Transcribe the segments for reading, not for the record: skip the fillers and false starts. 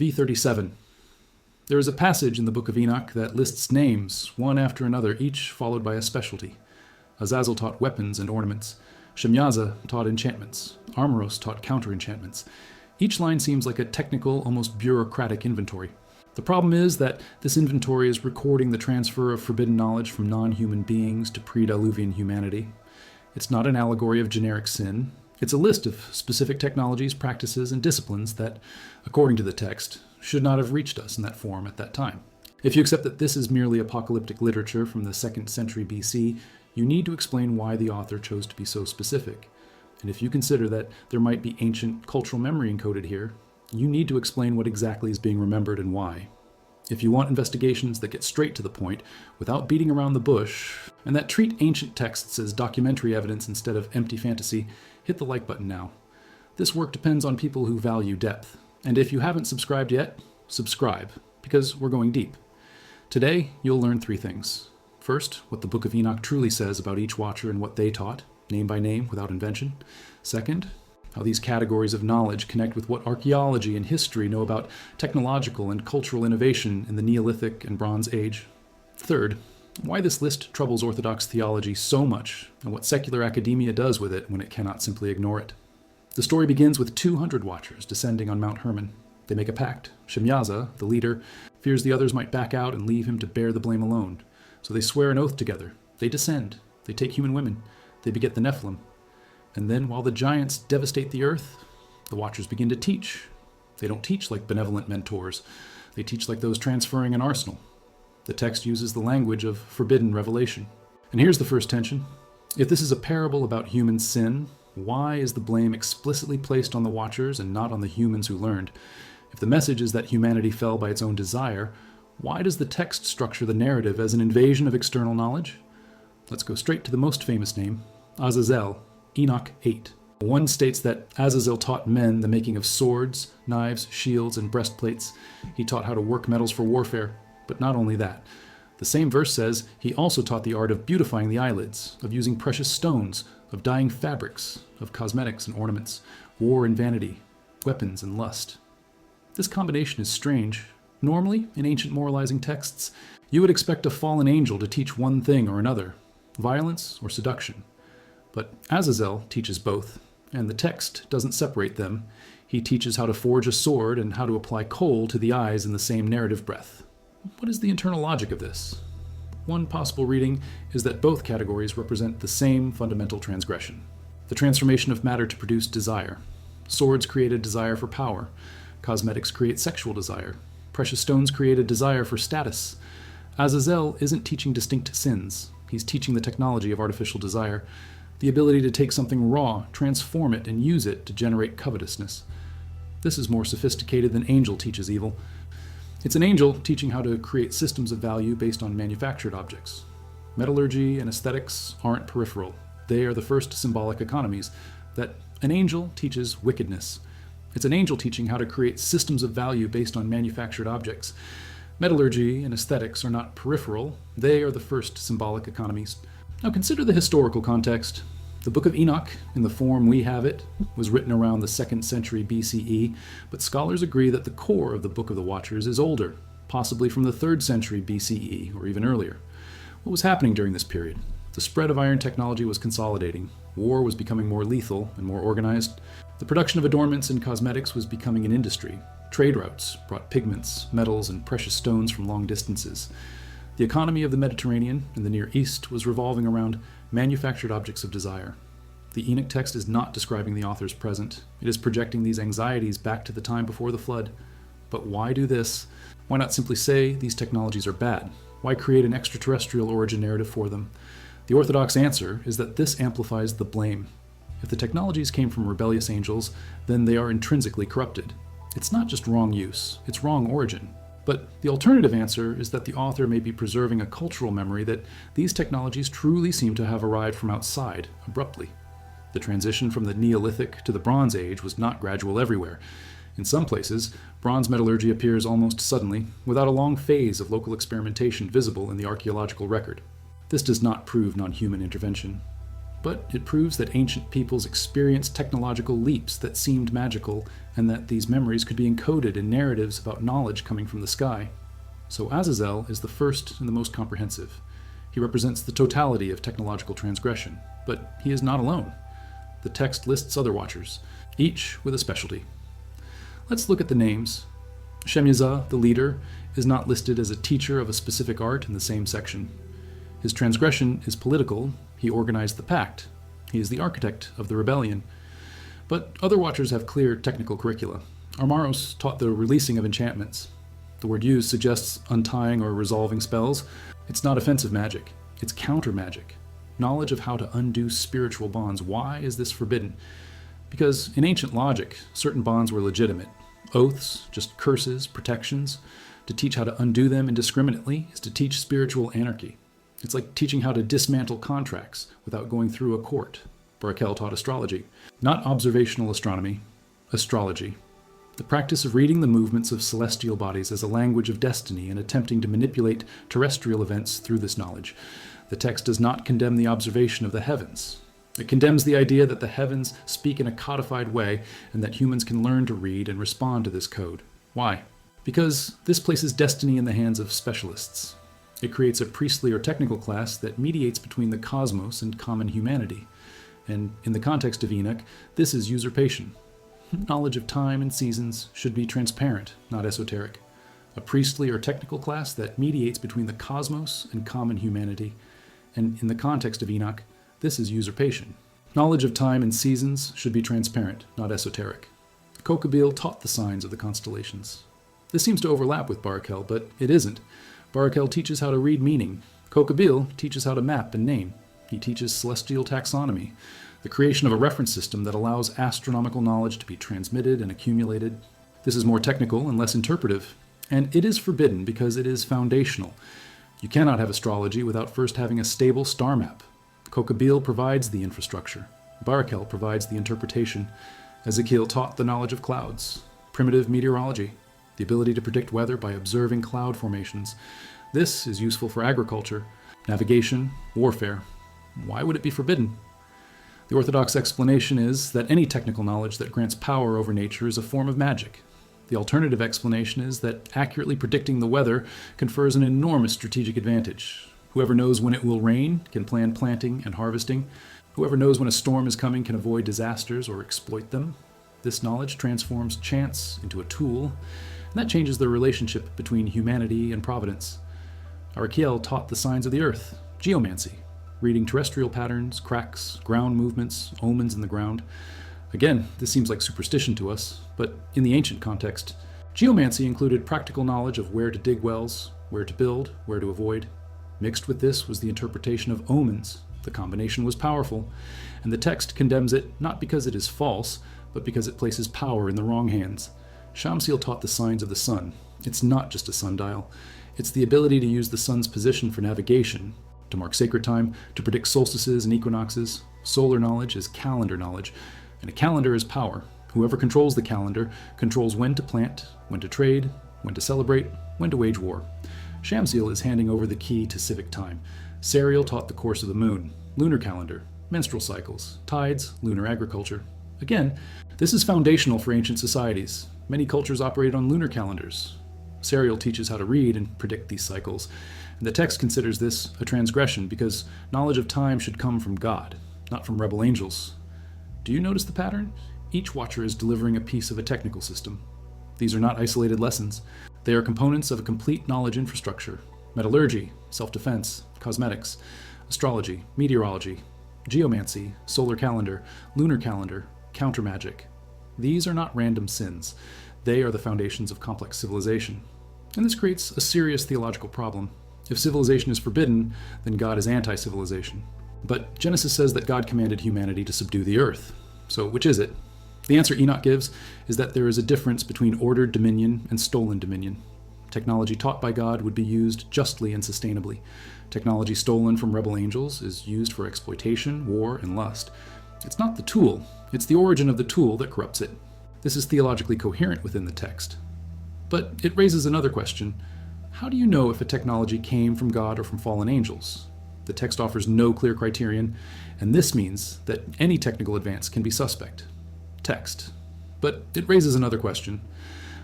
V37. There is a passage in the Book of Enoch that lists names, one after another, each followed by a specialty. Azazel taught weapons and ornaments. Shemyaza taught enchantments. Armoros taught counter-enchantments. Each line seems like a technical, almost bureaucratic inventory. The problem is that this inventory is recording the transfer of forbidden knowledge from non-human beings to pre-Diluvian humanity. It's not an allegory of generic sin. It's a list of specific technologies, practices, and disciplines that, according to the text, should not have reached us in that form at that time. If you accept that this is merely apocalyptic literature from the 2nd century BC, you need to explain why the author chose to be so specific. And if you consider that there might be ancient cultural memory encoded here, you need to explain what exactly is being remembered and why. If you want investigations that get straight to the point, without beating around the bush, and that treat ancient texts as documentary evidence instead of empty fantasy, hit the like button now. This work depends on people who value depth. And if you haven't subscribed yet, subscribe, because we're going deep. Today, you'll learn 3 things. First, what the Book of Enoch truly says about each watcher and what they taught, name by name, without invention. Second, how these categories of knowledge connect with what archaeology and history know about technological and cultural innovation in the Neolithic and Bronze Age. Third, why this list troubles Orthodox theology so much, and what secular academia does with it when it cannot simply ignore it. The story begins with 200 watchers descending on Mount Hermon. They make a pact. Shemyaza, the leader, fears the others might back out and leave him to bear the blame alone. So they swear an oath together. They descend. They take human women. They beget the Nephilim. And then, while the giants devastate the earth, the watchers begin to teach. They don't teach like benevolent mentors. They teach like those transferring an arsenal. The text uses the language of forbidden revelation. And here's the first tension. If this is a parable about human sin, why is the blame explicitly placed on the watchers and not on the humans who learned? If the message is that humanity fell by its own desire, why does the text structure the narrative as an invasion of external knowledge? Let's go straight to the most famous name, Azazel, Enoch 8. One states that Azazel taught men the making of swords, knives, shields, and breastplates. He taught how to work metals for warfare. But not only that. The same verse says he also taught the art of beautifying the eyelids, of using precious stones, of dyeing fabrics, of cosmetics and ornaments, war and vanity, weapons and lust. This combination is strange. Normally, in ancient moralizing texts, you would expect a fallen angel to teach one thing or another, violence or seduction. But Azazel teaches both, and the text doesn't separate them. He teaches how to forge a sword and how to apply coal to the eyes in the same narrative breath. What is the internal logic of this? One possible reading is that both categories represent the same fundamental transgression. The transformation of matter to produce desire. Swords create a desire for power. Cosmetics create sexual desire. Precious stones create a desire for status. Azazel isn't teaching distinct sins. He's teaching the technology of artificial desire, the ability to take something raw, transform it, and use it to generate covetousness. This is more sophisticated than angel teaches evil. It's an angel teaching how to create systems of value based on manufactured objects. Metallurgy and aesthetics aren't peripheral. They are the first symbolic economies. That an angel teaches wickedness. It's an angel teaching how to create systems of value based on manufactured objects. Metallurgy and aesthetics are not peripheral. They are the first symbolic economies. Now consider the historical context. The Book of Enoch, in the form we have it, was written around the 2nd century BCE, but scholars agree that the core of the Book of the Watchers is older, possibly from the 3rd century BCE, or even earlier. What was happening during this period? The spread of iron technology was consolidating. War was becoming more lethal and more organized. The production of adornments and cosmetics was becoming an industry. Trade routes brought pigments, metals, and precious stones from long distances. The economy of the Mediterranean and the Near East was revolving around manufactured objects of desire. The Enoch text is not describing the author's present. It is projecting these anxieties back to the time before the flood. But why do this? Why not simply say these technologies are bad? Why create an extraterrestrial origin narrative for them? The Orthodox answer is that this amplifies the blame. If the technologies came from rebellious angels, then they are intrinsically corrupted. It's not just wrong use, it's wrong origin. But the alternative answer is that the author may be preserving a cultural memory that these technologies truly seem to have arrived from outside, abruptly. The transition from the Neolithic to the Bronze Age was not gradual everywhere. In some places, bronze metallurgy appears almost suddenly, without a long phase of local experimentation visible in the archaeological record. This does not prove non-human intervention. but it proves that ancient peoples experienced technological leaps that seemed magical, and that these memories could be encoded in narratives about knowledge coming from the sky. So Azazel is the first and the most comprehensive. He represents the totality of technological transgression, but he is not alone. The text lists other watchers, each with a specialty. Let's look at the names. Shemyaza, the leader, is not listed as a teacher of a specific art in the same section. His transgression is political. He organized the pact. He is the architect of the rebellion. But other watchers have clear technical curricula. Armaros taught the releasing of enchantments. The word used suggests untying or resolving spells. It's not offensive magic. It's counter magic. Knowledge of how to undo spiritual bonds. Why is this forbidden? Because in ancient logic, certain bonds were legitimate. Oaths, just curses, protections. To teach how to undo them indiscriminately is to teach spiritual anarchy. It's like teaching how to dismantle contracts without going through a court. Barakel taught astrology. Not observational astronomy, astrology. The practice of reading the movements of celestial bodies as a language of destiny and attempting to manipulate terrestrial events through this knowledge. The text does not condemn the observation of the heavens. It condemns the idea that the heavens speak in a codified way and that humans can learn to read and respond to this code. Why? Because this places destiny in the hands of specialists. It creates a priestly or technical class that mediates between the cosmos and common humanity. And in the context of Enoch, this is usurpation. Knowledge of time and seasons should be transparent, not esoteric. A priestly or technical class that mediates between the cosmos and common humanity. And in the context of Enoch, this is usurpation. Knowledge of time and seasons should be transparent, not esoteric. Kokabil taught the signs of the constellations. This seems to overlap with Barakel, but it isn't. Barakel teaches how to read meaning. Kokabil teaches how to map and name. He teaches celestial taxonomy, the creation of a reference system that allows astronomical knowledge to be transmitted and accumulated. This is more technical and less interpretive, and it is forbidden because it is foundational. You cannot have astrology without first having a stable star map. Kokabil provides the infrastructure. Barakel provides the interpretation. Ezekiel taught the knowledge of clouds, primitive meteorology, the ability to predict weather by observing cloud formations. This is useful for agriculture, navigation, warfare. Why would it be forbidden? The orthodox explanation is that any technical knowledge that grants power over nature is a form of magic. The alternative explanation is that accurately predicting the weather confers an enormous strategic advantage. Whoever knows when it will rain can plan planting and harvesting. Whoever knows when a storm is coming can avoid disasters or exploit them. This knowledge transforms chance into a tool, and that changes the relationship between humanity and providence. Archaeology taught the signs of the earth, geomancy, reading terrestrial patterns, cracks, ground movements, omens in the ground. Again, this seems like superstition to us, but in the ancient context, geomancy included practical knowledge of where to dig wells, where to build, where to avoid. Mixed with this was the interpretation of omens. The combination was powerful, and the text condemns it not because it is false, but because it places power in the wrong hands. Shamsiel taught the signs of the sun. It's not just a sundial. It's the ability to use the sun's position for navigation, to mark sacred time, to predict solstices and equinoxes. Solar knowledge is calendar knowledge, and a calendar is power. Whoever controls the calendar controls when to plant, when to trade, when to celebrate, when to wage war. Shamsiel is handing over the key to civic time. Sariel taught the course of the moon, lunar calendar, menstrual cycles, tides, lunar agriculture. Again, this is foundational for ancient societies. Many cultures operate on lunar calendars. Sariel teaches how to read and predict these cycles, and the text considers this a transgression because knowledge of time should come from God, not from rebel angels. Do you notice the pattern? Each watcher is delivering a piece of a technical system. These are not isolated lessons. They are components of a complete knowledge infrastructure. Metallurgy, self-defense, cosmetics, astrology, meteorology, geomancy, solar calendar, lunar calendar, counter-magic. These are not random sins. They are the foundations of complex civilization. And this creates a serious theological problem. If civilization is forbidden, then God is anti-civilization. But Genesis says that God commanded humanity to subdue the earth. So which is it? The answer Enoch gives is that there is a difference between ordered dominion and stolen dominion. Technology taught by God would be used justly and sustainably. Technology stolen from rebel angels is used for exploitation, war, and lust. It's not the tool, it's the origin of the tool that corrupts it. This is theologically coherent within the text. But it raises another question. How do you know if a technology came from God or from fallen angels? The text offers no clear criterion, and this means that any technical advance can be suspect. Text. But it raises another question.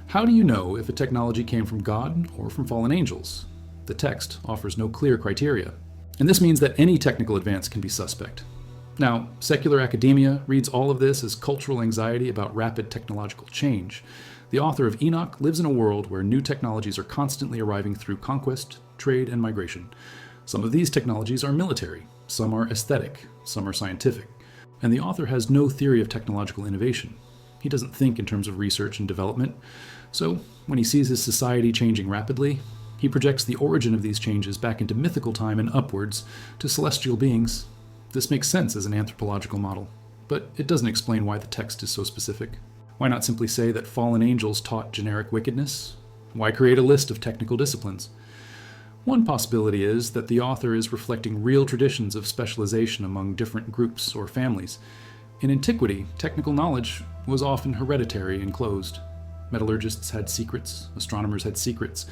How do you know if a technology came from God or from fallen angels? The text offers no clear criteria. And this means that any technical advance can be suspect. Now, secular academia reads all of this as cultural anxiety about rapid technological change. The author of Enoch lives in a world where new technologies are constantly arriving through conquest, trade, and migration. Some of these technologies are military, some are aesthetic, some are scientific. And the author has no theory of technological innovation. He doesn't think in terms of research and development. So, when he sees his society changing rapidly, he projects the origin of these changes back into mythical time and upwards to celestial beings. This makes sense as an anthropological model, but it doesn't explain why the text is so specific. Why not simply say that fallen angels taught generic wickedness? Why create a list of technical disciplines? One possibility is that the author is reflecting real traditions of specialization among different groups or families. In antiquity, technical knowledge was often hereditary and closed. Metallurgists had secrets, astronomers had secrets.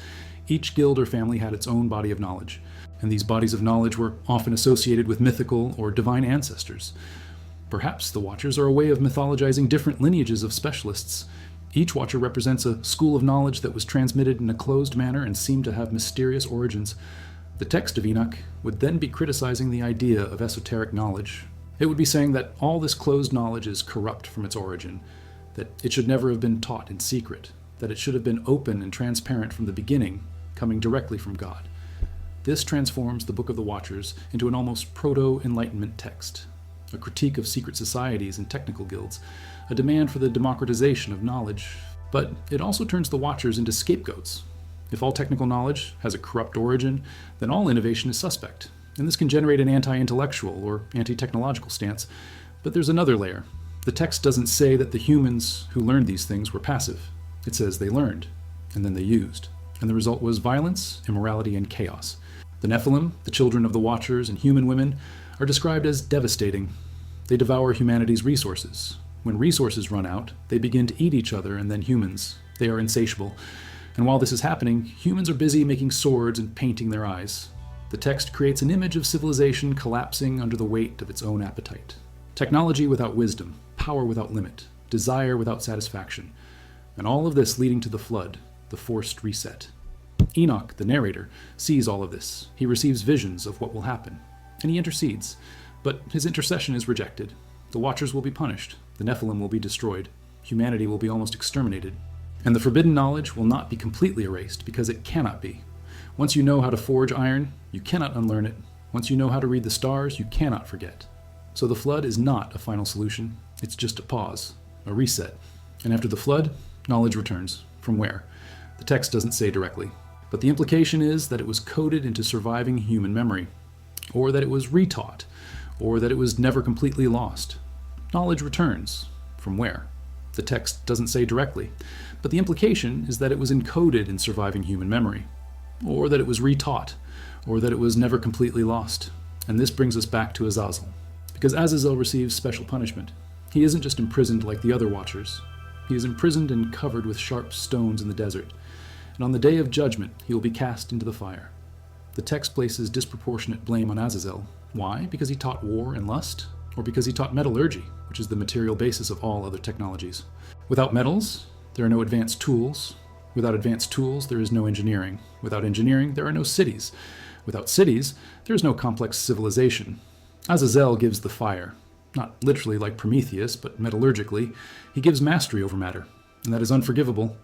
Each guild or family had its own body of knowledge, and these bodies of knowledge were often associated with mythical or divine ancestors. Perhaps the Watchers are a way of mythologizing different lineages of specialists. Each Watcher represents a school of knowledge that was transmitted in a closed manner and seemed to have mysterious origins. The text of Enoch would then be criticizing the idea of esoteric knowledge. It would be saying that all this closed knowledge is corrupt from its origin, that it should never have been taught in secret, that it should have been open and transparent from the beginning, coming directly from God. This transforms the Book of the Watchers into an almost proto-Enlightenment text, a critique of secret societies and technical guilds, a demand for the democratization of knowledge. But it also turns the Watchers into scapegoats. If all technical knowledge has a corrupt origin, then all innovation is suspect, and this can generate an anti-intellectual or anti-technological stance. But there's another layer. The text doesn't say that the humans who learned these things were passive. It says they learned, and then they used. And the result was violence, immorality, and chaos. The Nephilim, the children of the Watchers and human women, are described as devastating. They devour humanity's resources. When resources run out, they begin to eat each other and then humans. They are insatiable. And while this is happening, humans are busy making swords and painting their eyes. The text creates an image of civilization collapsing under the weight of its own appetite. Technology without wisdom, power without limit, desire without satisfaction. And all of this leading to the flood, the forced reset. Enoch, the narrator, sees all of this. He receives visions of what will happen, and he intercedes. But his intercession is rejected. The Watchers will be punished. The Nephilim will be destroyed. Humanity will be almost exterminated. And the forbidden knowledge will not be completely erased, because it cannot be. Once you know how to forge iron, you cannot unlearn it. Once you know how to read the stars, you cannot forget. So the flood is not a final solution. It's just a pause, a reset. And after the flood, knowledge returns. From where? The text doesn't say directly. But the implication is that it was coded into surviving human memory, or that it was retaught, or that it was never completely lost. Knowledge returns. From where? The text doesn't say directly, but the implication is that it was encoded in surviving human memory, or that it was retaught, or that it was never completely lost. And this brings us back to Azazel, because Azazel receives special punishment. He isn't just imprisoned like the other Watchers. He is imprisoned and covered with sharp stones in the desert. And on the day of judgment, he will be cast into the fire. The text places disproportionate blame on Azazel. Why? Because he taught war and lust? Or because he taught metallurgy, which is the material basis of all other technologies? Without metals, there are no advanced tools. Without advanced tools, there is no engineering. Without engineering, there are no cities. Without cities, there is no complex civilization. Azazel gives the fire. Not literally like Prometheus, but metallurgically, he gives mastery over matter, and that is unforgivable.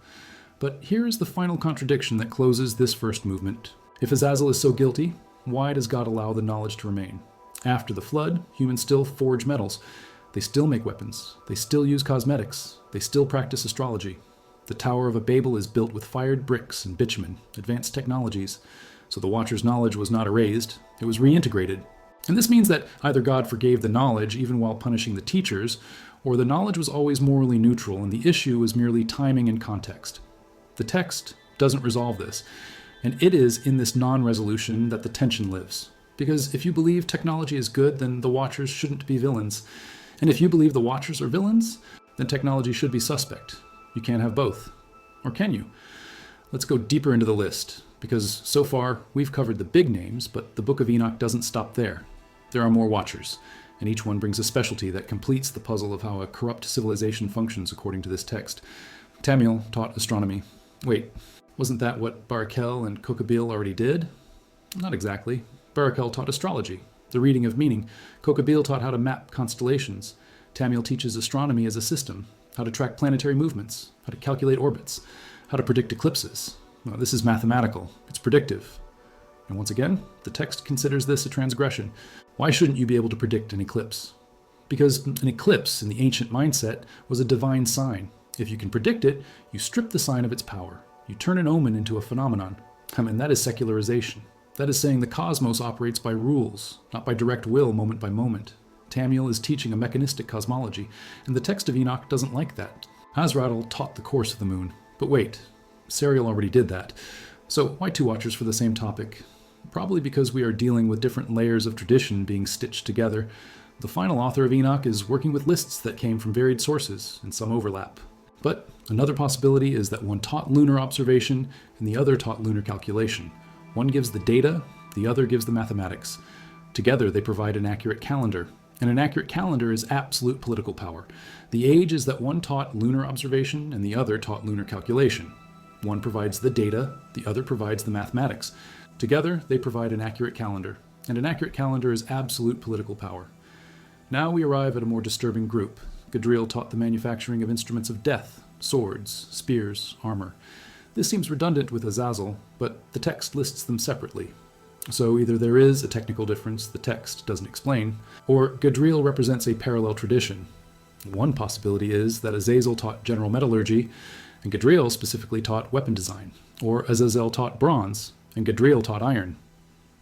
But here is the final contradiction that closes this first movement. If Azazel is so guilty, why does God allow the knowledge to remain? After the flood, humans still forge metals. They still make weapons. They still use cosmetics. They still practice astrology. The Tower of Babel is built with fired bricks and bitumen, advanced technologies. So the Watcher's knowledge was not erased, it was reintegrated. And this means that either God forgave the knowledge even while punishing the teachers, or the knowledge was always morally neutral and the issue was merely timing and context. The text doesn't resolve this, and it is in this non-resolution that the tension lives. Because if you believe technology is good, then the Watchers shouldn't be villains. And if you believe the Watchers are villains, then technology should be suspect. You can't have both. Or can you? Let's go deeper into the list, because so far we've covered the big names, but the Book of Enoch doesn't stop there. There are more watchers, and each one brings a specialty that completes the puzzle of how a corrupt civilization functions according to this text. Tamiel taught astronomy. Wait, wasn't that what Barakel and Kokabil already did? Not exactly. Barakel taught astrology, the reading of meaning. Kokabil taught how to map constellations. Tamiel teaches astronomy as a system, how to track planetary movements, how to calculate orbits, how to predict eclipses. Well, this is mathematical. It's predictive. And once again, the text considers this a transgression. Why shouldn't you be able to predict an eclipse? Because an eclipse in the ancient mindset was a divine sign. If you can predict it, you strip the sign of its power. You turn an omen into a phenomenon. That is secularization. That is saying the cosmos operates by rules, not by direct will moment by moment. Tamiel is teaching a mechanistic cosmology, and the text of Enoch doesn't like that. Azrael taught the course of the moon. But wait, Serial already did that. So why two watchers for the same topic? Probably because we are dealing with different layers of tradition being stitched together. The final author of Enoch is working with lists that came from varied sources, and some overlap. But another possibility is that one taught lunar observation and the other taught lunar calculation. One gives the data, the other gives the mathematics. Together they provide an accurate calendar, and an accurate calendar is absolute political power. The age is that one taught lunar observation and the other taught lunar calculation. One provides the data, the other provides the mathematics. Together they provide an accurate calendar, and an accurate calendar is absolute political power. Now we arrive at a more disturbing group. Gadriel taught the manufacturing of instruments of death, swords, spears, armor. This seems redundant with Azazel, but the text lists them separately. So either there is a technical difference the text doesn't explain, or Gadriel represents a parallel tradition. One possibility is that Azazel taught general metallurgy, and Gadriel specifically taught weapon design, or Azazel taught bronze, and Gadriel taught iron.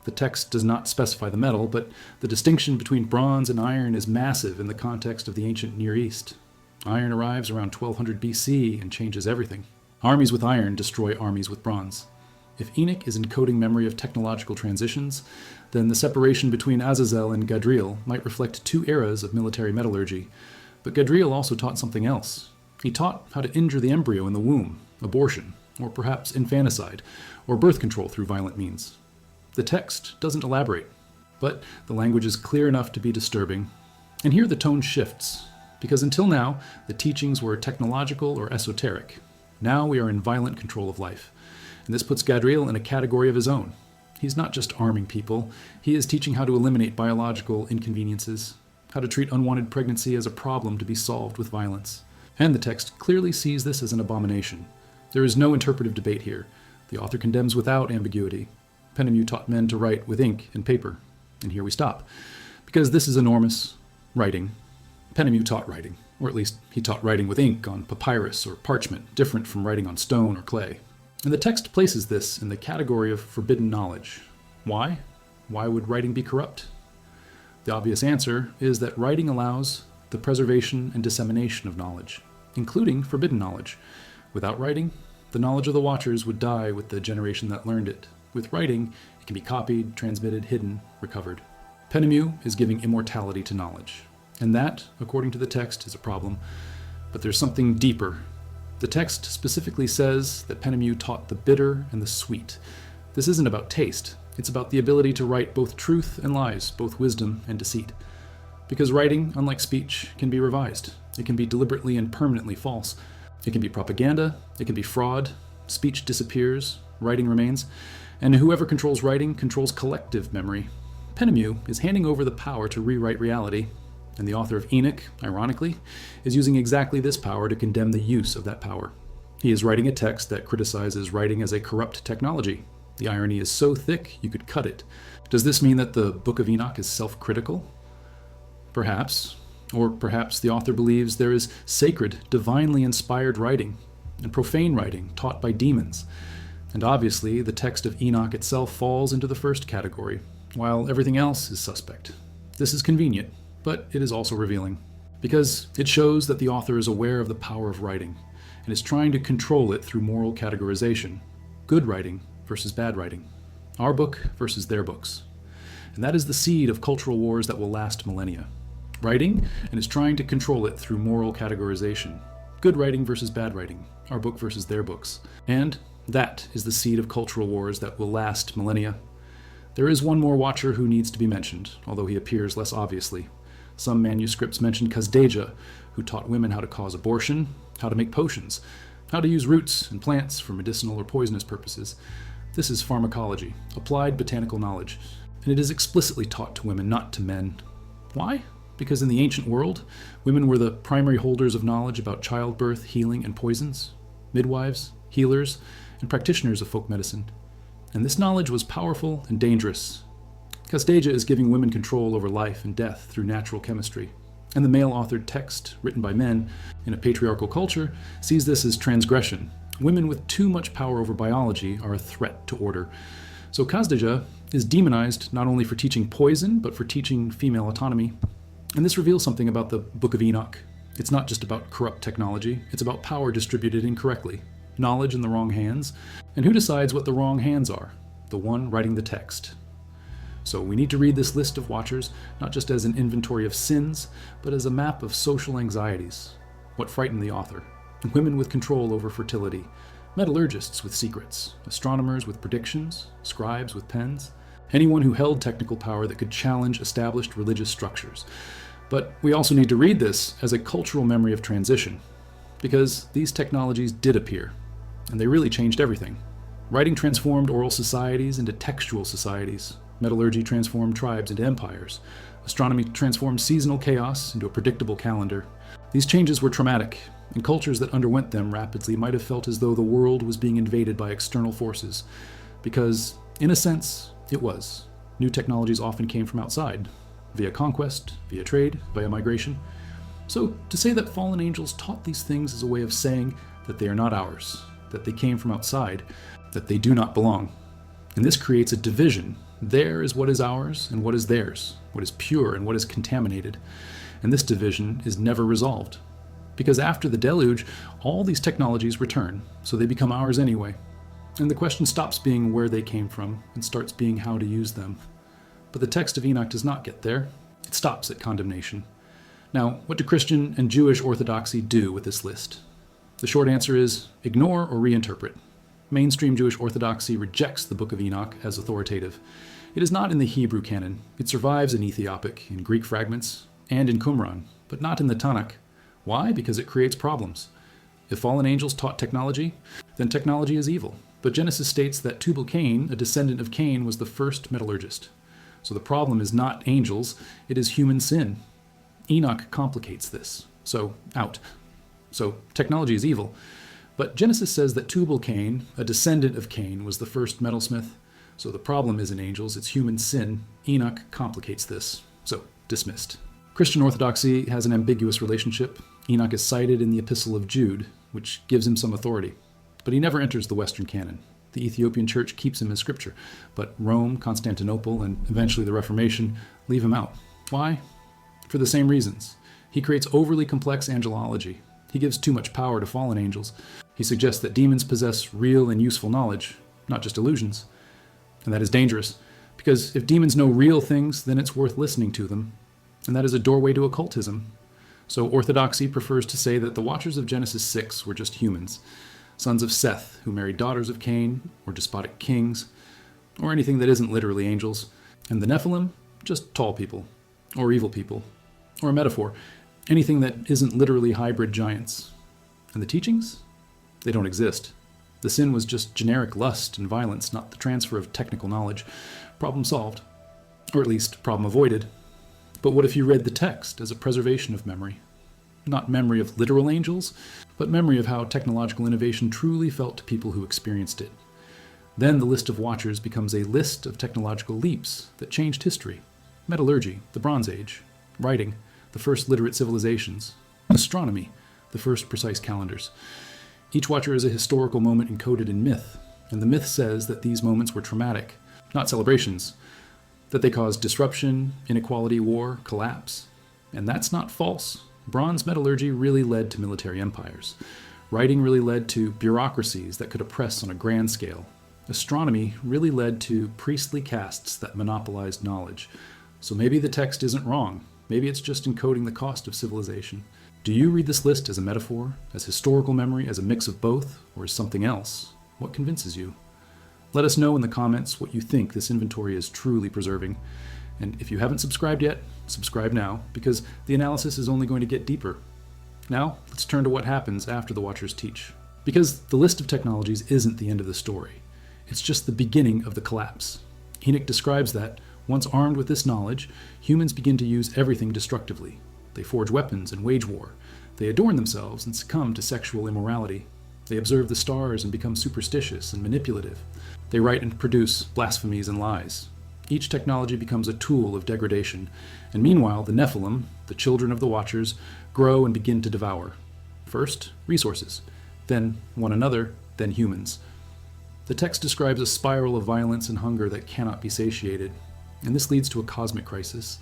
The text does not specify the metal, but the distinction between bronze and iron is massive in the context of the ancient Near East. Iron arrives around 1200 BC and changes everything. Armies with iron destroy armies with bronze. If Enoch is encoding memory of technological transitions, then the separation between Azazel and Gadriel might reflect two eras of military metallurgy. But Gadriel also taught something else. He taught how to injure the embryo in the womb, abortion, or perhaps infanticide, or birth control through violent means. The text doesn't elaborate, but the language is clear enough to be disturbing. And here the tone shifts, because until now, the teachings were technological or esoteric. Now we are in violent control of life, and this puts Gadriel in a category of his own. He's not just arming people, he is teaching how to eliminate biological inconveniences, how to treat unwanted pregnancy as a problem to be solved with violence. And the text clearly sees this as an abomination. There is no interpretive debate here. The author condemns without ambiguity. Penemu taught men to write with ink and paper. And here we stop. Because this is enormous. Writing. Penemu taught writing, or at least he taught writing with ink on papyrus or parchment, different from writing on stone or clay. And the text places this in the category of forbidden knowledge. Why? Why would writing be corrupt? The obvious answer is that writing allows the preservation and dissemination of knowledge, including forbidden knowledge. Without writing, the knowledge of the Watchers would die with the generation that learned it. With writing, it can be copied, transmitted, hidden, recovered. Penemu is giving immortality to knowledge. And that, according to the text, is a problem. But there's something deeper. The text specifically says that Penemu taught the bitter and the sweet. This isn't about taste. It's about the ability to write both truth and lies, both wisdom and deceit. Because writing, unlike speech, can be revised. It can be deliberately and permanently false. It can be propaganda. It can be fraud. Speech disappears. Writing remains. And whoever controls writing controls collective memory. Penemu is handing over the power to rewrite reality. And the author of Enoch, ironically, is using exactly this power to condemn the use of that power. He is writing a text that criticizes writing as a corrupt technology. The irony is so thick you could cut it. Does this mean that the Book of Enoch is self-critical? Perhaps. Or perhaps the author believes there is sacred, divinely inspired writing, and profane writing taught by demons. And obviously, the text of Enoch itself falls into the first category, while everything else is suspect. This is convenient, but it is also revealing, because it shows that the author is aware of the power of writing, and is trying to control it through moral categorization. Good writing versus bad writing. Our book versus their books. And that is the seed of cultural wars that will last millennia. Writing, and is trying to control it through moral categorization. Good writing versus bad writing. Our book versus their books. And That is the seed of cultural wars that will last millennia. There is one more watcher who needs to be mentioned, although he appears less obviously. Some manuscripts mention Kazdeja, who taught women how to cause abortion, how to make potions, how to use roots and plants for medicinal or poisonous purposes. This is pharmacology, applied botanical knowledge, and it is explicitly taught to women, not to men. Why? Because in the ancient world, women were the primary holders of knowledge about childbirth, healing, and poisons, midwives, healers, and practitioners of folk medicine. And this knowledge was powerful and dangerous. Kazdeja is giving women control over life and death through natural chemistry. And the male-authored text, written by men in a patriarchal culture, sees this as transgression. Women with too much power over biology are a threat to order. So Kazdeja is demonized not only for teaching poison, but for teaching female autonomy. And this reveals something about the Book of Enoch. It's not just about corrupt technology, it's about power distributed incorrectly, knowledge in the wrong hands, and who decides what the wrong hands are? The one writing the text. So we need to read this list of watchers not just as an inventory of sins, but as a map of social anxieties. What frightened the author? Women with control over fertility, metallurgists with secrets, astronomers with predictions, scribes with pens, anyone who held technical power that could challenge established religious structures. But we also need to read this as a cultural memory of transition, because these technologies did appear, and they really changed everything. Writing transformed oral societies into textual societies. Metallurgy transformed tribes into empires. Astronomy transformed seasonal chaos into a predictable calendar. These changes were traumatic, and cultures that underwent them rapidly might have felt as though the world was being invaded by external forces, because, in a sense, it was. New technologies often came from outside, via conquest, via trade, via migration. So, to say that fallen angels taught these things is a way of saying that they are not ours, that they came from outside, that they do not belong. And this creates a division. There is what is ours and what is theirs, what is pure and what is contaminated. And this division is never resolved. Because after the deluge, all these technologies return, so they become ours anyway. And the question stops being where they came from and starts being how to use them. But the text of Enoch does not get there. It stops at condemnation. Now, what do Christian and Jewish orthodoxy do with this list? The short answer is ignore or reinterpret. Mainstream Jewish orthodoxy rejects the Book of Enoch as authoritative. It is not in the Hebrew canon. It survives in Ethiopic, in Greek fragments, and in Qumran, but not in the Tanakh. Why? Because it creates problems. If fallen angels taught technology, then technology is evil. But Genesis states that Tubal-Cain, a descendant of Cain, was the first metallurgist. So the problem is not angels, it is human sin. Enoch complicates this. So, out. So, technology is evil. But Genesis says that Tubal-Cain, a descendant of Cain, was the first metalsmith. So the problem isn't angels, it's human sin. Enoch complicates this. So, dismissed. Christian orthodoxy has an ambiguous relationship. Enoch is cited in the Epistle of Jude, which gives him some authority. But he never enters the Western canon. The Ethiopian church keeps him as scripture, but Rome, Constantinople, and eventually the Reformation leave him out. Why? For the same reasons. He creates overly complex angelology. He gives too much power to fallen angels. He suggests that demons possess real and useful knowledge, not just illusions. And that is dangerous, because if demons know real things, then it's worth listening to them. And that is a doorway to occultism. So orthodoxy prefers to say that the Watchers of Genesis 6 were just humans, sons of Seth who married daughters of Cain, or despotic kings, or anything that isn't literally angels. And the Nephilim, just tall people, or evil people, or a metaphor, anything that isn't literally hybrid giants. And the teachings? They don't exist. The sin was just generic lust and violence, not the transfer of technical knowledge. Problem solved. Or at least, problem avoided. But what if you read the text as a preservation of memory? Not memory of literal angels, but memory of how technological innovation truly felt to people who experienced it. Then the list of watchers becomes a list of technological leaps that changed history. Metallurgy, the Bronze Age. Writing, the first literate civilizations. Astronomy, the first precise calendars. Each watcher is a historical moment encoded in myth, and the myth says that these moments were traumatic, not celebrations, that they caused disruption, inequality, war, collapse. And that's not false. Bronze metallurgy really led to military empires. Writing really led to bureaucracies that could oppress on a grand scale. Astronomy really led to priestly castes that monopolized knowledge. So maybe the text isn't wrong. Maybe it's just encoding the cost of civilization. Do you read this list as a metaphor, as historical memory, as a mix of both, or as something else? What convinces you? Let us know in the comments what you think this inventory is truly preserving. And if you haven't subscribed yet, subscribe now, because the analysis is only going to get deeper. Now, let's turn to what happens after the Watchers teach. Because the list of technologies isn't the end of the story. It's just the beginning of the collapse. Enoch describes that, once armed with this knowledge, humans begin to use everything destructively. They forge weapons and wage war. They adorn themselves and succumb to sexual immorality. They observe the stars and become superstitious and manipulative. They write and produce blasphemies and lies. Each technology becomes a tool of degradation, and meanwhile the Nephilim, the children of the Watchers, grow and begin to devour. First, resources, then one another, then humans. The text describes a spiral of violence and hunger that cannot be satiated, and this leads to a cosmic crisis.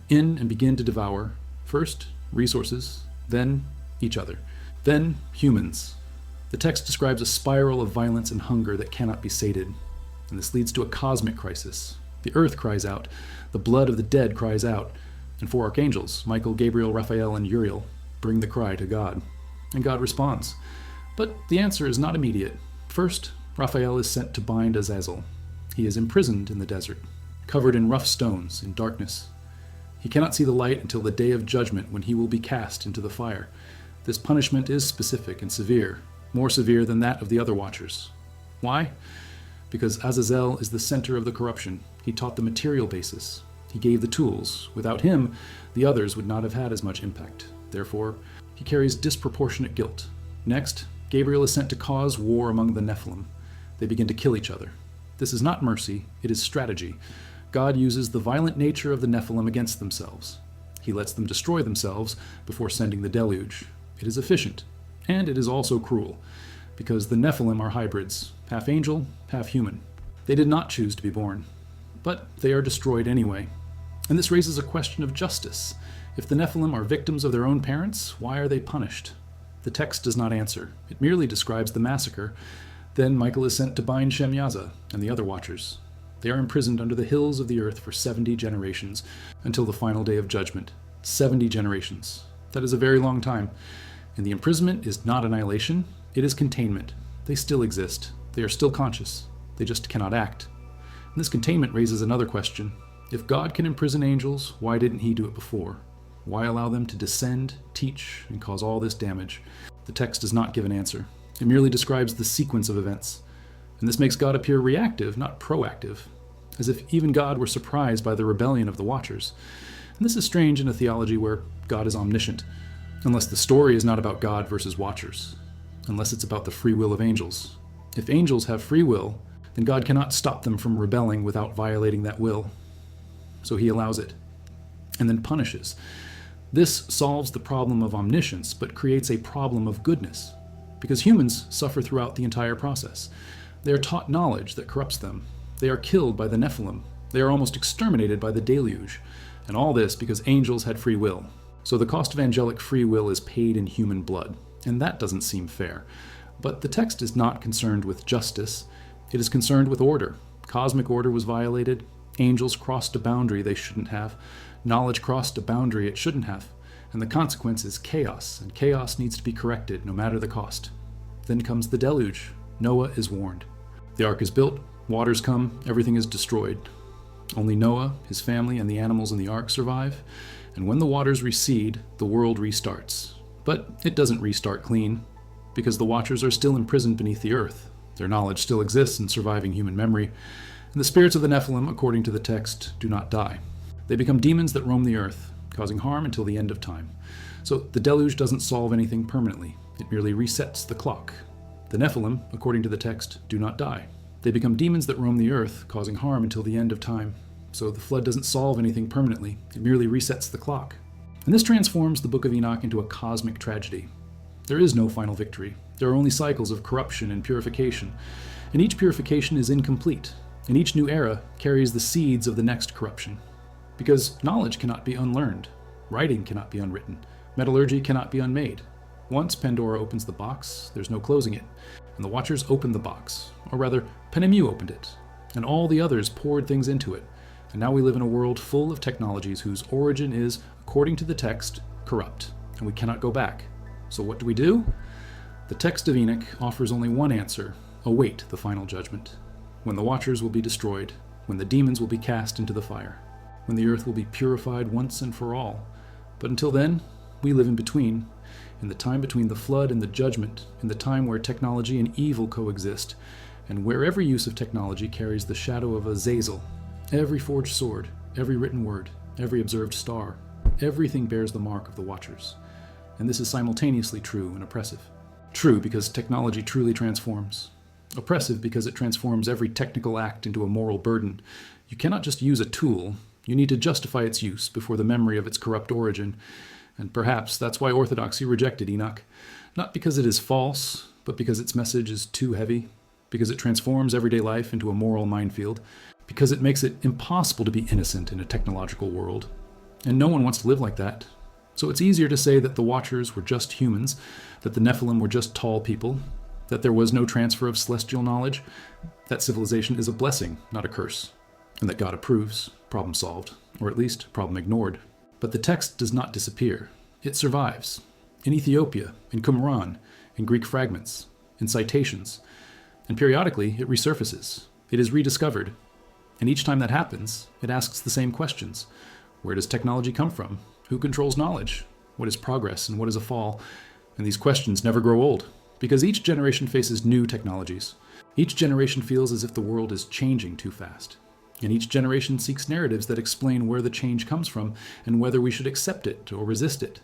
In and begin to devour, first, resources, then each other, then humans. The text describes a spiral of violence and hunger that cannot be sated, and this leads to a cosmic crisis. The earth cries out, the blood of the dead cries out, and four archangels, Michael, Gabriel, Raphael, and Uriel, bring the cry to God. And God responds. But the answer is not immediate. First, Raphael is sent to bind Azazel. He is imprisoned in the desert, covered in rough stones, in darkness. He cannot see the light until the day of judgment, when he will be cast into the fire. This punishment is specific and severe, more severe than that of the other Watchers. Why? Because Azazel is the center of the corruption. He taught the material basis. He gave the tools. Without him, the others would not have had as much impact. Therefore, he carries disproportionate guilt. Next, Gabriel is sent to cause war among the Nephilim. They begin to kill each other. This is not mercy, it is strategy. God uses the violent nature of the Nephilim against themselves. He lets them destroy themselves before sending the deluge. It is efficient, and it is also cruel, because the Nephilim are hybrids, half angel, half human. They did not choose to be born, but they are destroyed anyway. And this raises a question of justice. If the Nephilim are victims of their own parents, why are they punished? The text does not answer. It merely describes the massacre. Then Michael is sent to bind Shemyaza and the other Watchers. They are imprisoned under the hills of the earth for 70 generations, until the final day of judgment. 70 generations. That is a very long time. And the imprisonment is not annihilation, it is containment. They still exist. They are still conscious. They just cannot act. And this containment raises another question. If God can imprison angels, why didn't he do it before? Why allow them to descend, teach, and cause all this damage? The text does not give an answer. It merely describes the sequence of events. And this makes God appear reactive, not proactive, as if even God were surprised by the rebellion of the Watchers. And this is strange in a theology where God is omniscient, unless the story is not about God versus Watchers, unless it's about the free will of angels. If angels have free will, then God cannot stop them from rebelling without violating that will. So he allows it, and then punishes. This solves the problem of omniscience, but creates a problem of goodness, because humans suffer throughout the entire process. They are taught knowledge that corrupts them. They are killed by the Nephilim. They are almost exterminated by the deluge. And all this because angels had free will. So the cost of angelic free will is paid in human blood. And that doesn't seem fair. But the text is not concerned with justice. It is concerned with order. Cosmic order was violated. Angels crossed a boundary they shouldn't have. Knowledge crossed a boundary it shouldn't have. And the consequence is chaos, and chaos needs to be corrected no matter the cost. Then comes the deluge. Noah is warned. The ark is built, waters come, everything is destroyed. Only Noah, his family, and the animals in the ark survive, and when the waters recede, the world restarts. But it doesn't restart clean, because the Watchers are still imprisoned beneath the earth. Their knowledge still exists in surviving human memory, and the spirits of the Nephilim, according to the text, do not die. They become demons that roam the earth, causing harm until the end of time. So the deluge doesn't solve anything permanently. It merely resets the clock. The Nephilim, according to the text, do not die. They become demons that roam the earth, causing harm until the end of time. So the flood doesn't solve anything permanently. It merely resets the clock. And this transforms the Book of Enoch into a cosmic tragedy. There is no final victory. There are only cycles of corruption and purification. And each purification is incomplete. And each new era carries the seeds of the next corruption. Because knowledge cannot be unlearned. Writing cannot be unwritten. Metallurgy cannot be unmade. Once Pandora opens the box, there's no closing it. And the Watchers opened the box. Or rather, Penemu opened it. And all the others poured things into it. And now we live in a world full of technologies whose origin is, according to the text, corrupt. And we cannot go back. So what do? The text of Enoch offers only one answer. await the final judgment, when the Watchers will be destroyed, when the demons will be cast into the fire, when the earth will be purified once and for all. But until then, we live in between, in the time between the flood and the judgment, in the time where technology and evil coexist, and where every use of technology carries the shadow of Azazel. Every forged sword, every written word, every observed star, everything bears the mark of the Watchers. And this is simultaneously true and oppressive. True because technology truly transforms. Oppressive because it transforms every technical act into a moral burden. You cannot just use a tool, you need to justify its use before the memory of its corrupt origin. And perhaps that's why Orthodoxy rejected Enoch. Not because it is false, but because its message is too heavy, because it transforms everyday life into a moral minefield, because it makes it impossible to be innocent in a technological world. And no one wants to live like that. So it's easier to say that the Watchers were just humans, that the Nephilim were just tall people, that there was no transfer of celestial knowledge, that civilization is a blessing, not a curse, and that God approves, problem solved, or at least problem ignored. But the text does not disappear. It survives. In Ethiopia, in Qumran, in Greek fragments, in citations, and periodically it resurfaces. It is rediscovered. And each time that happens, it asks the same questions. Where does technology come from? Who controls knowledge? What is progress and what is a fall? And these questions never grow old, because each generation faces new technologies. Each generation feels as if the world is changing too fast. And each generation seeks narratives that explain where the change comes from and whether we should accept it or resist it.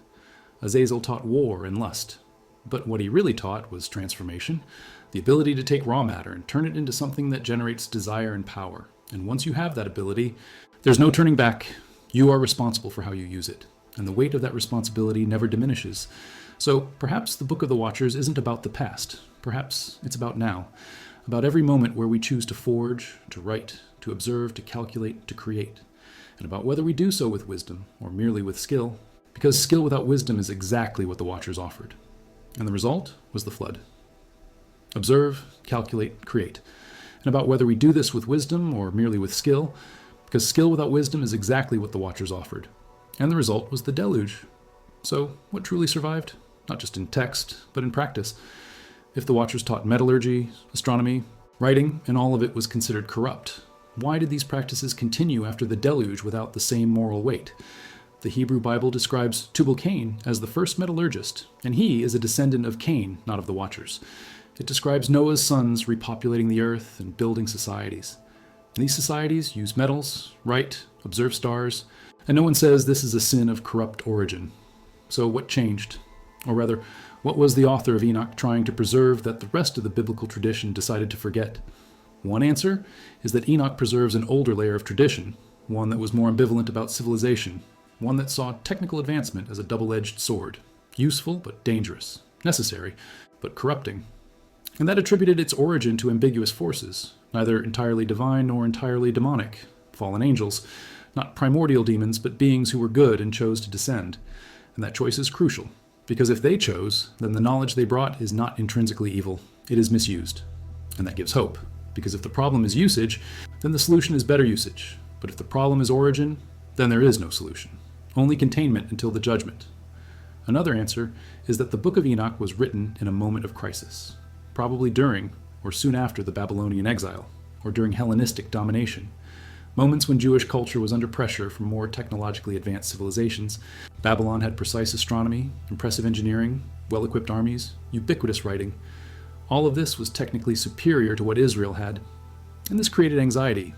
Azazel taught war and lust. But what he really taught was transformation, the ability to take raw matter and turn it into something that generates desire and power. And once you have that ability, there's no turning back. You are responsible for how you use it. And the weight of that responsibility never diminishes. So perhaps the Book of the Watchers isn't about the past. Perhaps it's about now. About every moment where we choose to forge, to write, to observe, to calculate, to create. And about whether we do so with wisdom or merely with skill. Because skill without wisdom is exactly what the Watchers offered. And the result was the flood. Observe, calculate, create. And about whether we do this with wisdom or merely with skill, because skill without wisdom is exactly what the Watchers offered. And the result was the deluge. So, what truly survived? Not just in text, but in practice. If the Watchers taught metallurgy, astronomy, writing, and all of it was considered corrupt, why did these practices continue after the deluge without the same moral weight? The Hebrew Bible describes Tubal-Cain as the first metallurgist, and he is a descendant of Cain, not of the Watchers. It describes Noah's sons repopulating the earth and building societies. And these societies use metals, write, observe stars, and no one says this is a sin of corrupt origin. So what changed? Or rather, what was the author of Enoch trying to preserve that the rest of the biblical tradition decided to forget? One answer is that Enoch preserves an older layer of tradition, one that was more ambivalent about civilization, one that saw technical advancement as a double-edged sword, useful but dangerous, necessary but corrupting, and that attributed its origin to ambiguous forces, neither entirely divine nor entirely demonic, fallen angels, not primordial demons but beings who were good and chose to descend. And that choice is crucial, because if they chose, then the knowledge they brought is not intrinsically evil, it is misused. And that gives hope, because if the problem is usage, then the solution is better usage. But if the problem is origin, then there is no solution, only containment until the judgment. Another answer is that the Book of Enoch was written in a moment of crisis, probably during or soon after the Babylonian exile, or during Hellenistic domination, moments when Jewish culture was under pressure from more technologically advanced civilizations. Babylon had precise astronomy, impressive engineering, well-equipped armies, ubiquitous writing. All of this was technically superior to what Israel had, and this created anxiety.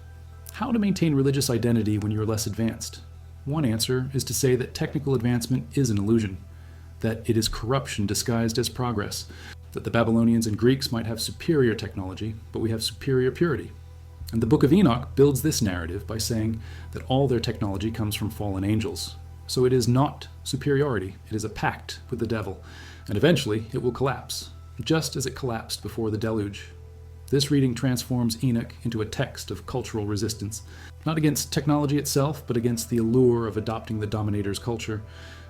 How to maintain religious identity when you're less advanced? One answer is to say that technical advancement is an illusion, that it is corruption disguised as progress, that the Babylonians and Greeks might have superior technology, but we have superior purity. And the Book of Enoch builds this narrative by saying that all their technology comes from fallen angels. So it is not superiority, it is a pact with the devil, and eventually it will collapse, just as it collapsed before the deluge. This reading transforms Enoch into a text of cultural resistance, not against technology itself, but against the allure of adopting the dominator's culture,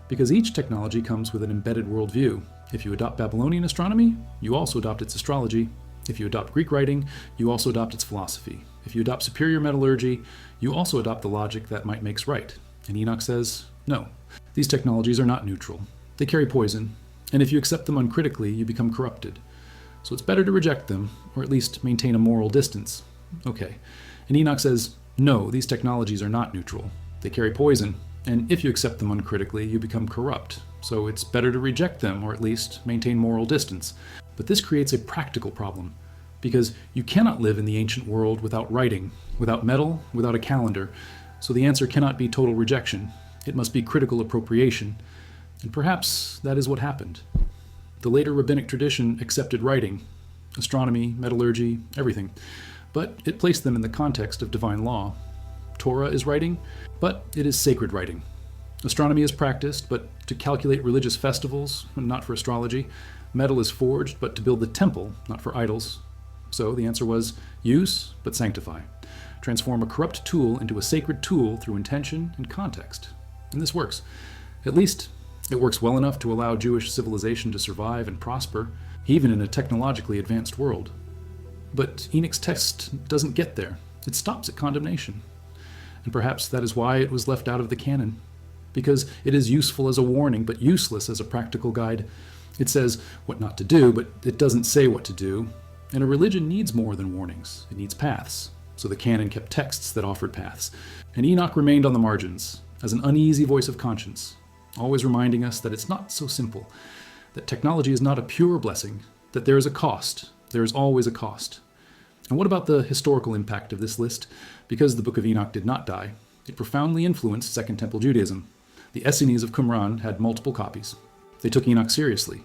because each technology comes with an embedded worldview. If you adopt Babylonian astronomy, you also adopt its astrology. If you adopt Greek writing, you also adopt its philosophy. If you adopt superior metallurgy, you also adopt the logic that might makes right. And Enoch says, no, these technologies are not neutral. They carry poison, and if you accept them uncritically, you become corrupted. So it's better to reject them, or at least maintain a moral distance. Okay. And Enoch says, no, these technologies are not neutral. They carry poison, and if you accept them uncritically, you become corrupt. So it's better to reject them, or at least maintain moral distance. But this creates a practical problem, because you cannot live in the ancient world without writing, without metal, without a calendar. So the answer cannot be total rejection. It must be critical appropriation. And perhaps that is what happened. The later rabbinic tradition accepted writing, astronomy, metallurgy, everything, but it placed them in the context of divine law. Torah is writing, but it is sacred writing. Astronomy is practiced, but to calculate religious festivals, not for astrology. Metal is forged, but to build the temple, not for idols. So the answer was use, but sanctify. Transform a corrupt tool into a sacred tool through intention and context. And this works. At least it works well enough to allow Jewish civilization to survive and prosper, even in a technologically advanced world. But Enoch's text doesn't get there. It stops at condemnation. And perhaps that is why it was left out of the canon. Because it is useful as a warning, but useless as a practical guide. It says what not to do, but it doesn't say what to do. And a religion needs more than warnings. It needs paths. So the canon kept texts that offered paths. And Enoch remained on the margins, as an uneasy voice of conscience, always reminding us that it's not so simple, that technology is not a pure blessing, that there is a cost. There is always a cost. And what about the historical impact of this list? Because the Book of Enoch did not die, it profoundly influenced Second Temple Judaism. The Essenes of Qumran had multiple copies. They took Enoch seriously.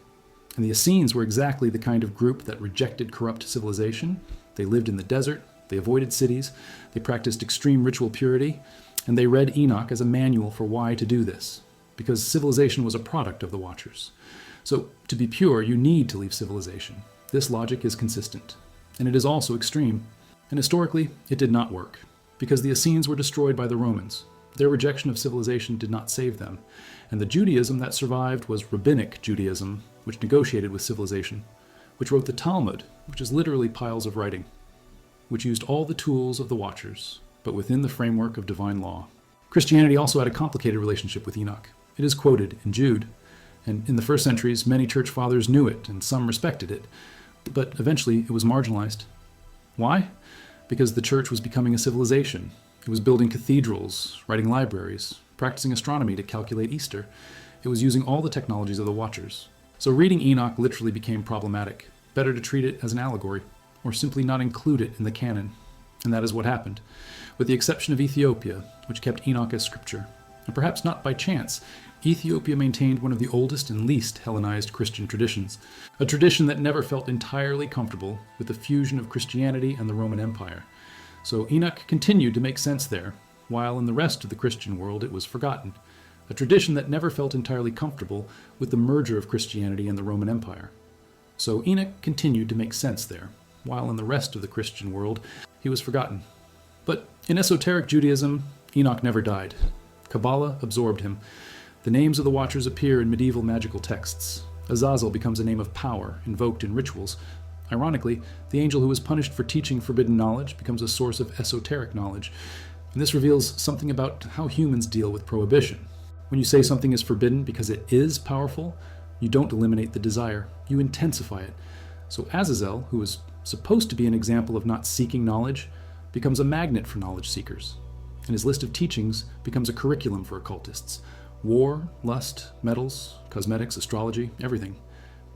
And the Essenes were exactly the kind of group that rejected corrupt civilization. They lived in the desert, they avoided cities, they practiced extreme ritual purity, and they read Enoch as a manual for why to do this, because civilization was a product of the Watchers. So to be pure, you need to leave civilization. This logic is consistent, and it is also extreme. And historically, it did not work, because the Essenes were destroyed by the Romans. Their rejection of civilization did not save them, and the Judaism that survived was Rabbinic Judaism, which negotiated with civilization, which wrote the Talmud, which is literally piles of writing, which used all the tools of the Watchers, but within the framework of divine law. Christianity also had a complicated relationship with Enoch. It is quoted in Jude, and in the first centuries, many church fathers knew it, and some respected it, but eventually it was marginalized. Why? Because the church was becoming a civilization. It was building cathedrals, writing libraries, practicing astronomy to calculate Easter. It was using all the technologies of the Watchers. So reading Enoch literally became problematic. Better to treat it as an allegory, or simply not include it in the canon. And that is what happened, with the exception of Ethiopia, which kept Enoch as scripture. And perhaps not by chance, Ethiopia maintained one of the oldest and least Hellenized Christian traditions, a tradition that never felt entirely comfortable with the fusion of Christianity and the Roman Empire. So Enoch continued to make sense there, while in the rest of the Christian world it was forgotten, a tradition that never felt entirely comfortable with the merger of Christianity and the Roman Empire. So Enoch continued to make sense there, while in the rest of the Christian world he was forgotten. But in esoteric Judaism, Enoch never died. Kabbalah absorbed him. The names of the Watchers appear in medieval magical texts. Azazel becomes a name of power, invoked in rituals. Ironically, the angel who was punished for teaching forbidden knowledge becomes a source of esoteric knowledge. And this reveals something about how humans deal with prohibition. When you say something is forbidden because it is powerful, you don't eliminate the desire, you intensify it. So Azazel, who is supposed to be an example of not seeking knowledge, becomes a magnet for knowledge seekers. And his list of teachings becomes a curriculum for occultists. War, lust, metals, cosmetics, astrology, everything.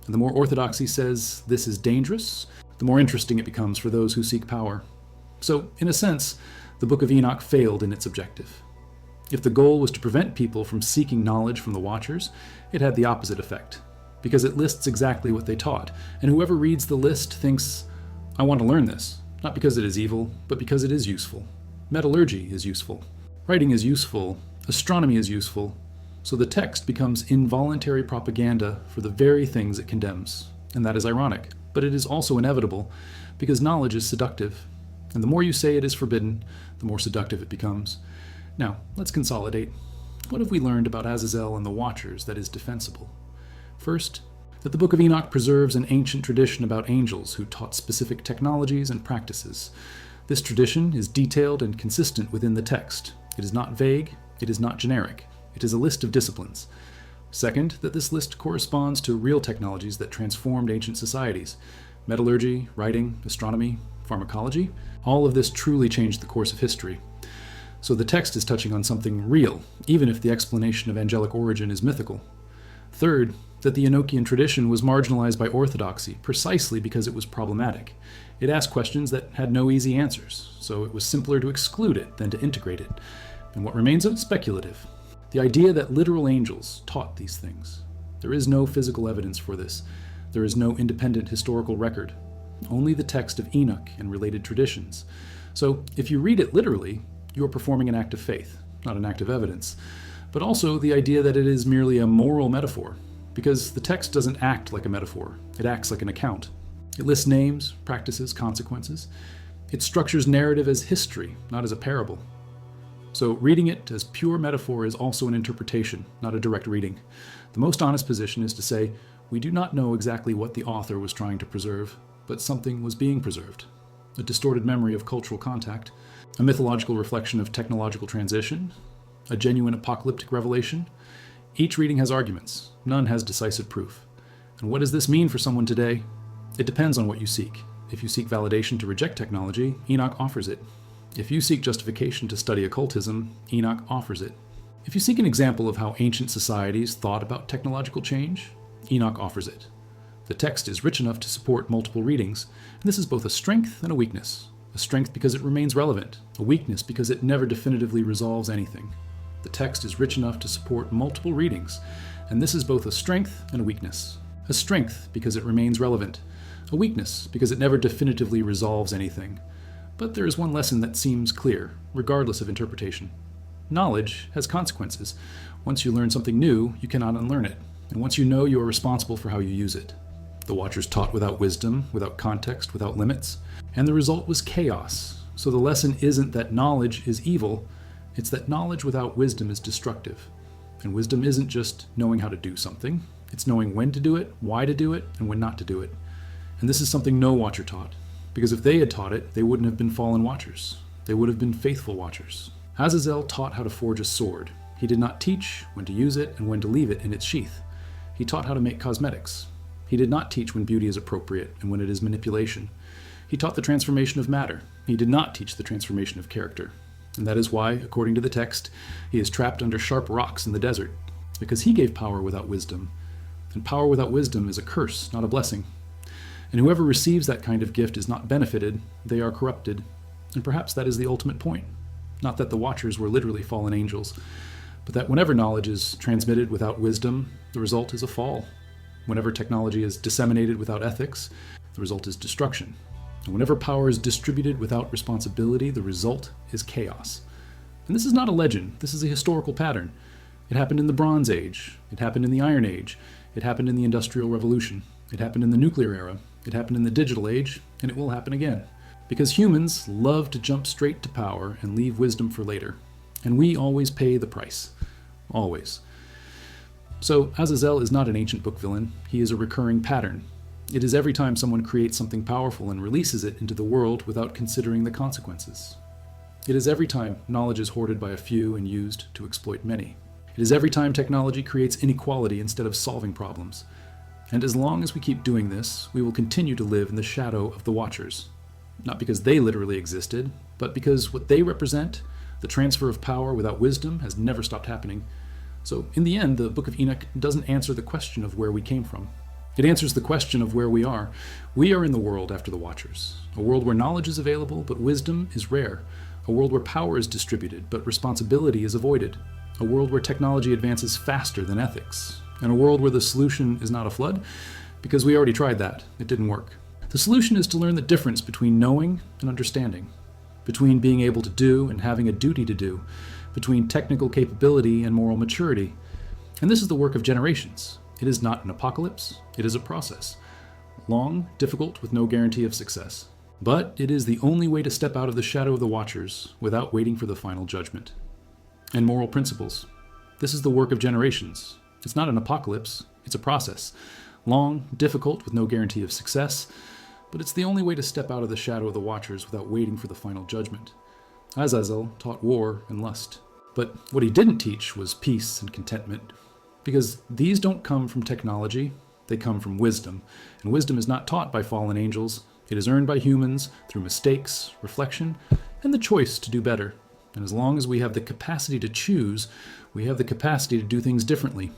And the more orthodoxy says this is dangerous, the more interesting it becomes for those who seek power. So, in a sense, the Book of Enoch failed in its objective. If the goal was to prevent people from seeking knowledge from the Watchers, it had the opposite effect, because it lists exactly what they taught, and whoever reads the list thinks, I want to learn this, not because it is evil, but because it is useful. Metallurgy is useful. Writing is useful. Astronomy is useful. So the text becomes involuntary propaganda for the very things it condemns. And that is ironic, but it is also inevitable, because knowledge is seductive. And the more you say it is forbidden, the more seductive it becomes. Now, let's consolidate. What have we learned about Azazel and the Watchers that is defensible? First, that the Book of Enoch preserves an ancient tradition about angels who taught specific technologies and practices. This tradition is detailed and consistent within the text. It is not vague, it is not generic. It is a list of disciplines. Second, that this list corresponds to real technologies that transformed ancient societies. metallurgy, writing, astronomy, pharmacology. All of this truly changed the course of history. So the text is touching on something real, even if the explanation of angelic origin is mythical. Third, that the Enochian tradition was marginalized by orthodoxy precisely because it was problematic. It asked questions that had no easy answers, so it was simpler to exclude it than to integrate it. And what remains of it? Speculative. The idea that literal angels taught these things. There is no physical evidence for this. There is no independent historical record. Only the text of Enoch and related traditions. So if you read it literally, you are performing an act of faith, not an act of evidence. But also the idea that it is merely a moral metaphor, because the text doesn't act like a metaphor. It acts like an account. It lists names, practices, consequences. It structures narrative as history, not as a parable. So reading it as pure metaphor is also an interpretation, not a direct reading. The most honest position is to say, we do not know exactly what the author was trying to preserve, but something was being preserved. A distorted memory of cultural contact, a mythological reflection of technological transition, a genuine apocalyptic revelation. Each reading has arguments. None has decisive proof. And what does this mean for someone today? It depends on what you seek. If you seek validation to reject technology, Enoch offers it. If you seek justification to study occultism, Enoch offers it. If you seek an example of how ancient societies thought about technological change, Enoch offers it. The text is rich enough to support multiple readings, and this is both a strength and a weakness. A strength because it remains relevant, a weakness because it never definitively resolves anything. The text is rich enough to support multiple readings, and this is both a strength and a weakness. A strength because it remains relevant, a weakness because it never definitively resolves anything. But there is one lesson that seems clear, regardless of interpretation. Knowledge has consequences. Once you learn something new, you cannot unlearn it, and once you know, you are responsible for how you use it. The Watchers taught without wisdom, without context, without limits, and the result was chaos. So the lesson isn't that knowledge is evil, it's that knowledge without wisdom is destructive. And wisdom isn't just knowing how to do something, it's knowing when to do it, why to do it, and when not to do it. And this is something no Watcher taught, because if they had taught it, they wouldn't have been fallen Watchers. They would have been faithful Watchers. Azazel taught how to forge a sword. He did not teach when to use it and when to leave it in its sheath. He taught how to make cosmetics. He did not teach when beauty is appropriate and when it is manipulation. He taught the transformation of matter. He did not teach the transformation of character. And that is why, according to the text, he is trapped under sharp rocks in the desert, because he gave power without wisdom. And power without wisdom is a curse, not a blessing. And whoever receives that kind of gift is not benefited, they are corrupted. And perhaps that is the ultimate point. Not that the Watchers were literally fallen angels, but that whenever knowledge is transmitted without wisdom, the result is a fall. Whenever technology is disseminated without ethics, the result is destruction. And whenever power is distributed without responsibility, the result is chaos. And this is not a legend, this is a historical pattern. It happened in the Bronze Age, it happened in the Iron Age, it happened in the Industrial Revolution, it happened in the nuclear era, it happened in the digital age, and it will happen again. Because humans love to jump straight to power and leave wisdom for later. And we always pay the price. Always. So Azazel is not an ancient book villain, he is a recurring pattern. It is every time someone creates something powerful and releases it into the world without considering the consequences. It is every time knowledge is hoarded by a few and used to exploit many. It is every time technology creates inequality instead of solving problems. And as long as we keep doing this, we will continue to live in the shadow of the Watchers. Not because they literally existed, but because what they represent, the transfer of power without wisdom, has never stopped happening. So in the end, the Book of Enoch doesn't answer the question of where we came from. It answers the question of where we are. We are in the world after the Watchers, a world where knowledge is available, but wisdom is rare, a world where power is distributed, but responsibility is avoided, a world where technology advances faster than ethics, and a world where the solution is not a flood, because we already tried that. It didn't work. The solution is to learn the difference between knowing and understanding, between being able to do and having a duty to do, between technical capability and moral maturity. And this is the work of generations. It is not an apocalypse, it is a process. Long, difficult, with no guarantee of success. But it is the only way to step out of the shadow of the Watchers without waiting for the final judgment. And moral principles. This is the work of generations. It's not an apocalypse, it's a process. Long, difficult, with no guarantee of success, but it's the only way to step out of the shadow of the Watchers without waiting for the final judgment. Azazel taught war and lust. But what he didn't teach was peace and contentment. Because these don't come from technology, They come from wisdom, and wisdom is not taught by fallen angels. It is earned by humans through mistakes, reflection, and the choice to do better. And as long as we have the capacity to choose, we have the capacity to do things differently,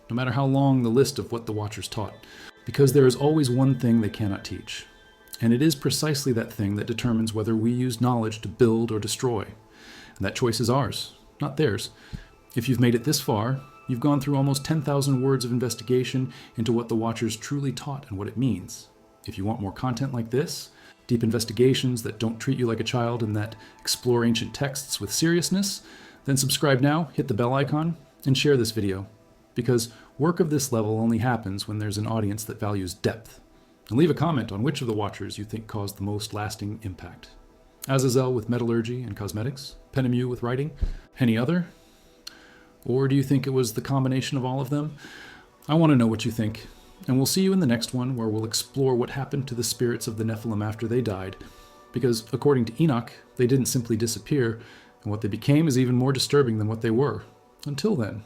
no matter how long the list of what the Watchers taught. Because there is always one thing they cannot teach. And it is precisely that thing that determines whether we use knowledge to build or destroy. And that choice is ours, not theirs. If you've made it this far, you've gone through almost 10,000 words of investigation into what the Watchers truly taught and what it means. If you want more content like this, deep investigations that don't treat you like a child and that explore ancient texts with seriousness, then subscribe now, hit the bell icon, and share this video. Because work of this level only happens when there's an audience that values depth. And leave a comment on which of the Watchers you think caused the most lasting impact. Azazel with metallurgy and cosmetics, Penemu with writing, any other? Or do you think it was the combination of all of them? I want to know what you think. And we'll see you in the next one, where we'll explore what happened to the spirits of the Nephilim after they died. Because according to Enoch, they didn't simply disappear, and what they became is even more disturbing than what they were. Until then.